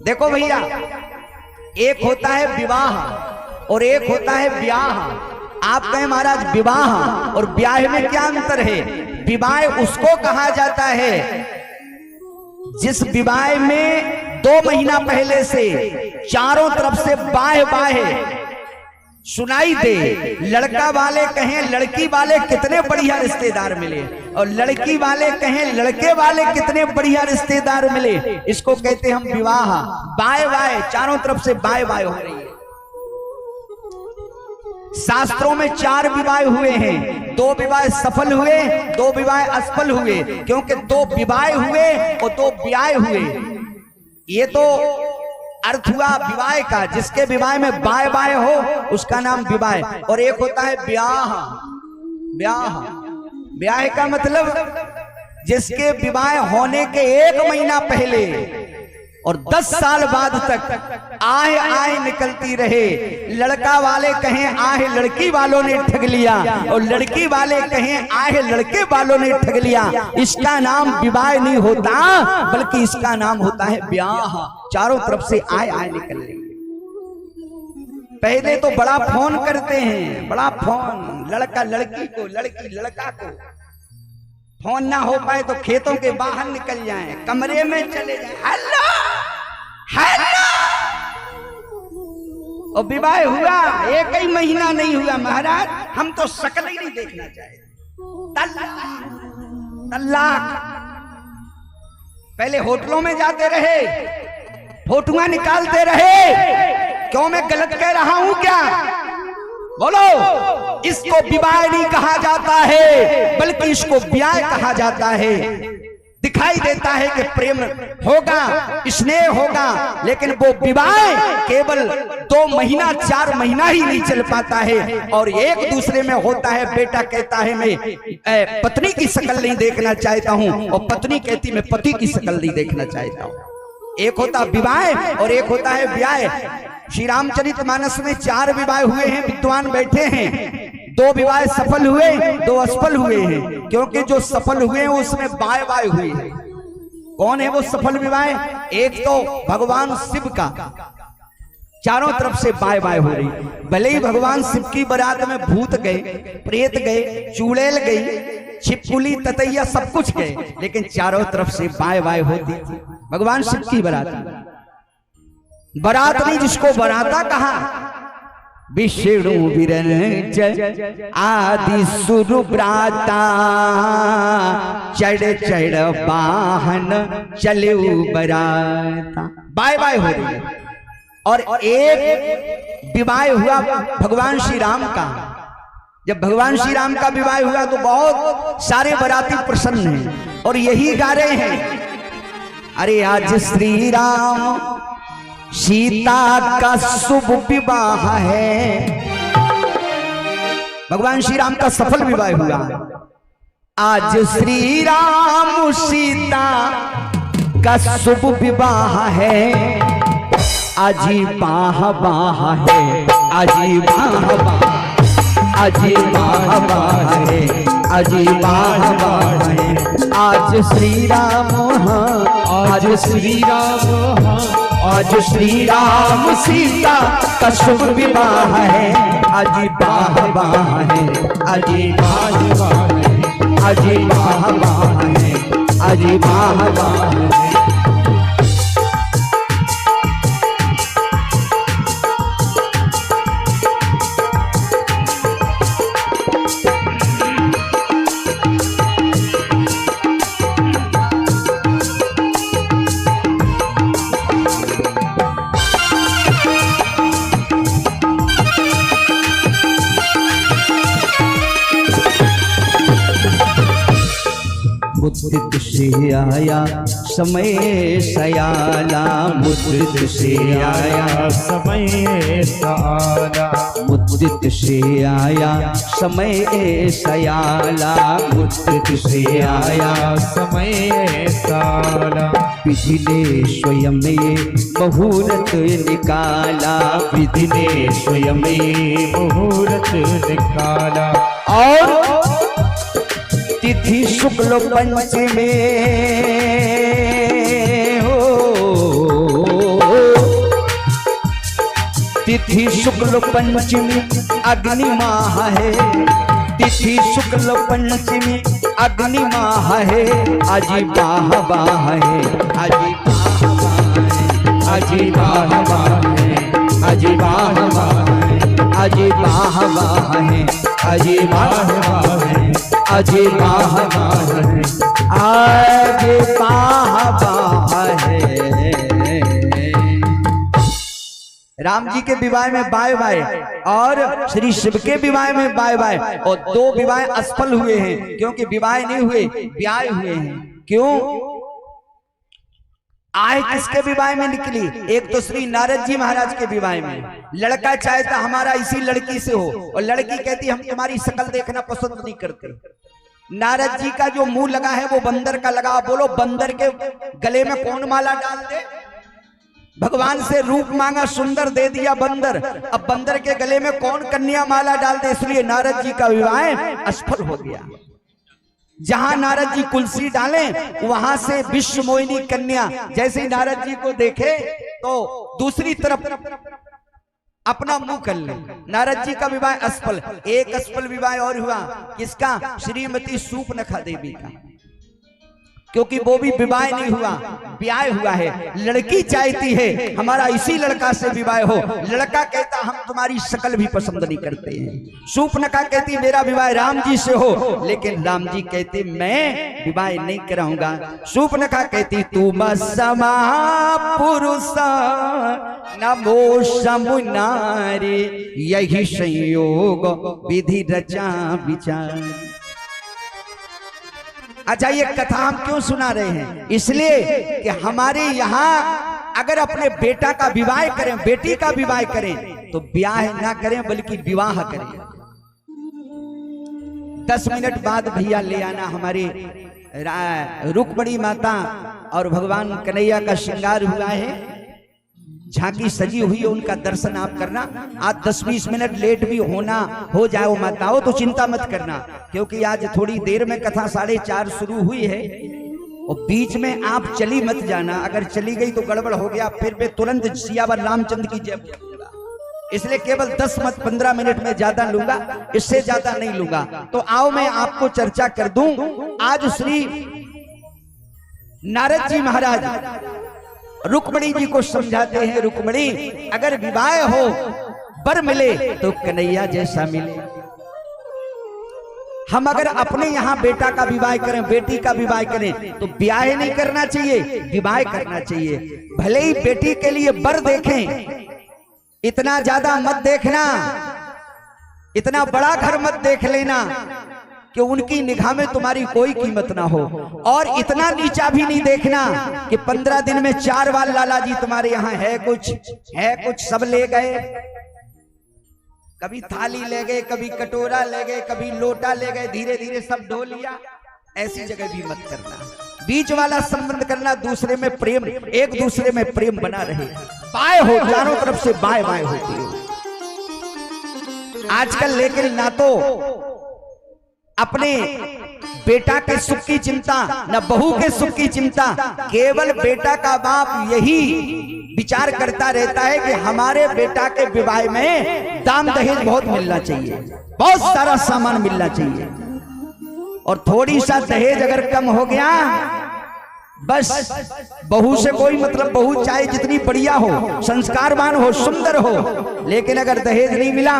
देखो भैया, एक होता है विवाह और एक होता है ब्याह। आप कहें महाराज विवाह और ब्याह में क्या अंतर है? विवाह उसको कहा जाता है जिस विवाह में 2 महीना पहले से चारों तरफ से बाह बाह सुनाई दे। लड़का वाले कहें लड़की वाले कितने बढ़िया रिश्तेदार मिले, और लड़की वाले कहें लड़के वाले कितने बढ़िया रिश्तेदार मिले। इसको कहते हैं हम विवाह। बाय बाय, चारों तरफ से बाय बाय हो रही है। शास्त्रों में 4 विवाह हुए हैं, 2 विवाह सफल हुए, 2 विवाह असफल हुए, क्योंकि 2 विवाह हुए और 2 ब्याह हुए। ये तो अर्थ हुआ विवाह का, जिसके विवाह में बाय बाय हो उसका नाम विवाह। और एक होता है ब्याह। ब्याह ब्याह का मतलब जिसके विवाह होने के 1 महीना पहले और 10 साल बाद तक आह आह निकलती रहे। लड़का वाले कहें आह लड़की वालों ने ठग लिया, और लड़की वाले कहें आह लड़के वालों ने ठग लिया। इसका नाम विवाह नहीं होता, बल्कि इसका नाम होता है ब्याह। चारों तरफ से आह आह निकल रही। पहले तो बड़ा फोन करते हैं, बड़ा फोन, लड़का लड़की को, लड़की लड़का को। फोन ना हो पाए तो खेतों के बाहर निकल जाएं, कमरे में चले जाएं, हेलो हेलो। और विवाह हुआ 1 ही महीना नहीं हुआ महाराज, हम तो शक्ल ही नहीं देखना चाहते। तलाक। पहले होटलों में जाते रहे, फोटुआं निकालते रहे। क्यों मैं गलत कह रहा हूं क्या? बोलो। इसको विवाह नहीं कहा जाता है, बल्कि इसको ब्याह कहा जाता है। दिखाई देता है कि प्रेम होगा, स्नेह होगा, लेकिन वो विवाह केवल 2 महीना 4 महीना ही नहीं चल पाता है। और एक दूसरे में होता है, बेटा कहता है मैं पत्नी की शक्ल नहीं देखना चाहता हूं, और पत्नी कहती मैं पति की शक्ल नहीं देखना चाहता हूं। एक होता विवाह और एक होता है ब्याह। श्री रामचरितमानस में 4 विवाह हुए हैं, विद्वान बैठे हैं। 2 विवाह सफल हुए, 2 असफल हुए हैं, क्योंकि जो सफल हुए हैं उसमें बाय बाय हुई है। कौन है वो सफल विवाह? एक तो भगवान शिव का, चारों तरफ से बाय बाय हो रही। भले ही भगवान शिव की बारात में भूत गए, प्रेत गए, चुड़ैल गई, छिपकुली ततैया सब कुछ गए, लेकिन चारों तरफ से बाय बाय होती थी। भगवान शिव की बारात, बारात नहीं जिसको बराता कहा। विष्णु विरंजन आदि सुरु ब्राता, चढ़ चढ़ वाहन चले बराता। बाय बाय हो रही है। और एक विवाह हुआ भगवान श्री राम का। जब भगवान श्री राम का विवाह हुआ तो बहुत सारे बराती प्रसन्न हैं और यही गा रहे हैं, अरे आज श्री राम सीता का शुभ विवाह है। भगवान श्री राम का सफल विवाह हुआ। आज श्री राम सीता का शुभ विवाह है। आजी बाह बाह है, आजी बाह बाह, आजी बाह बाह है, आजी बाह बाह है। आज श्री राम, आज श्री राम, आज श्री राम सीता का शुभ विवाह है। आजी बाह बाह है, आजी बाह बाह है, आजी बाह बाह है, आजी बाह बाह है। मुद्रित से आया समय सयाला, मुद्रित से आया समय सयाला, मुद्रित से आया समय सयाला, मुद्रित से आया समय सयाला। विधि ने स्वयं मुहूर्त निकाला, विधि ने स्वयं मुहूर्त निकाला। और तिथि शुक्ल पंचमी हो, तिथि शुक्ल पंचमी अग्नि माह है, तिथि शुक्ल पंचमी अग्नि माह है, अजी बाह बाह है, अजी बाह बाह है, अजी बाह बाह है, अजी बाह बाह है, अजी बाह बाह है, अजी बाह बाह है, अजी बाह बाह है, अजी बाह बाह है। राम जी के विवाह में बाय बाय और श्री शिव के विवाह में बाय बाय, और दो विवाह असफल हुए हैं क्योंकि विवाह नहीं हुए, ब्याह हुए हैं। क्यों? आय किसके विवाह में निकली? एक तो श्री नारद जी महाराज के विवाह में। लड़का चाहता हमारा इसी लड़की से हो, और लड़की कहती हम तुम्हारी शक्ल देखना पसंद नहीं करते। नारद जी का जो मुंह लगा है वो बंदर का लगा। बोलो बंदर के गले में कौन माला डाल दे? भगवान से रूप मांगा, सुंदर दे दिया बंदर। अब बंदर के गले में कौन कन्या माला डाल दे? इसलिए नारद जी का विवाह असफल हो गया। जहां नारद जी कुलसी डाले वहां से विश्व मोहिनी कन्या जैसे नारद जी को देखे तो दूसरी तरफ अपना मुंह कर ले। नारद जी का विवाह असफल। एक असफल विवाह और हुआ, किसका? श्रीमती सूपनखा देवी का, क्योंकि वो भी विवाह नहीं हुआ, ब्याह हुआ है। लड़की चाहती है हमारा इसी लड़का से विवाह हो, लड़का कहता हम तुम्हारी शक्ल भी पसंद नहीं करते हैं। सूपनखा कहती मेरा विवाह राम जी से हो, लेकिन राम जी कहते मैं विवाह नहीं कराऊंगा। सूपनखा कहती तू मसमा पुरुष नमो समुनारे, यही संयोग विधि रचा विचार। अच्छा, ये कथा हम क्यों सुना रहे हैं? इसलिए कि हमारे यहाँ अगर अपने बेटा का विवाह करें, बेटी का विवाह करें तो ब्याह ना करें बल्कि विवाह करें। 10 मिनट बाद भैया ले आना हमारी रुक्मिणी माता और भगवान कन्हैया का श्रृंगार हुआ है, झांकी सजी हुई है, उनका दर्शन आप करना। आज 10-20 मिनट लेट भी हो जाए वो माताओं तो चिंता मत करना, क्योंकि आज थोड़ी देर में कथा 4:30 शुरू हुई है और बीच में आप चली मत जाना। अगर चली गई तो गड़बड़ हो गया, फिर मैं तुरंत सियावर रामचंद्र की जय बोलूंगा। इसलिए केवल 10 मत 15 मिनट में ज्यादा लूंगा, इससे ज्यादा नहीं लूंगा। तो आओ मैं आपको चर्चा कर दूं। आज श्री नारद जी महाराज रुक्मिणी जी को समझाते हैं, रुक्मिणी अगर विवाह हो, वर मिले तो कन्हैया जैसा मिले। हम अगर अपने यहाँ बेटा का विवाह करें, बेटी का विवाह करें तो ब्याह नहीं करना चाहिए, विवाह करना चाहिए। भले ही बेटी के लिए वर देखें, इतना ज्यादा मत देखना, इतना बड़ा घर मत देख लेना कि उनकी निगाह में तुम्हारी कोई कीमत ना हो, और इतना नीचा भी नहीं देखना कि 15 दिन में 4 बार लाला जी तुम्हारे यहाँ है कुछ सब ले गए। कभी थाली ले गए, कभी कटोरा ले गए, कभी लोटा ले गए, धीरे धीरे सब ढो लिया। ऐसी जगह भी मत करना। बीच वाला संबंध करना, दूसरे में प्रेम, एक दूसरे में प्रेम बना रहे, बाय हो, चारों तरफ से बाय बाय होती हो आजकल। लेकिन ना तो अपने बेटा के सुख की चिंता, न बहू के सुख की चिंता, केवल बेटा का बाप यही विचार करता रहता है कि हमारे बेटा के विवाह में दाम दहेज बहुत मिलना चाहिए, बहुत सारा सामान मिलना चाहिए, और थोड़ी सा दहेज अगर कम हो गया बस बहू से कोई मतलब। बहू चाहे जितनी बढ़िया हो, संस्कारवान हो, सुंदर हो, लेकिन अगर दहेज नहीं मिला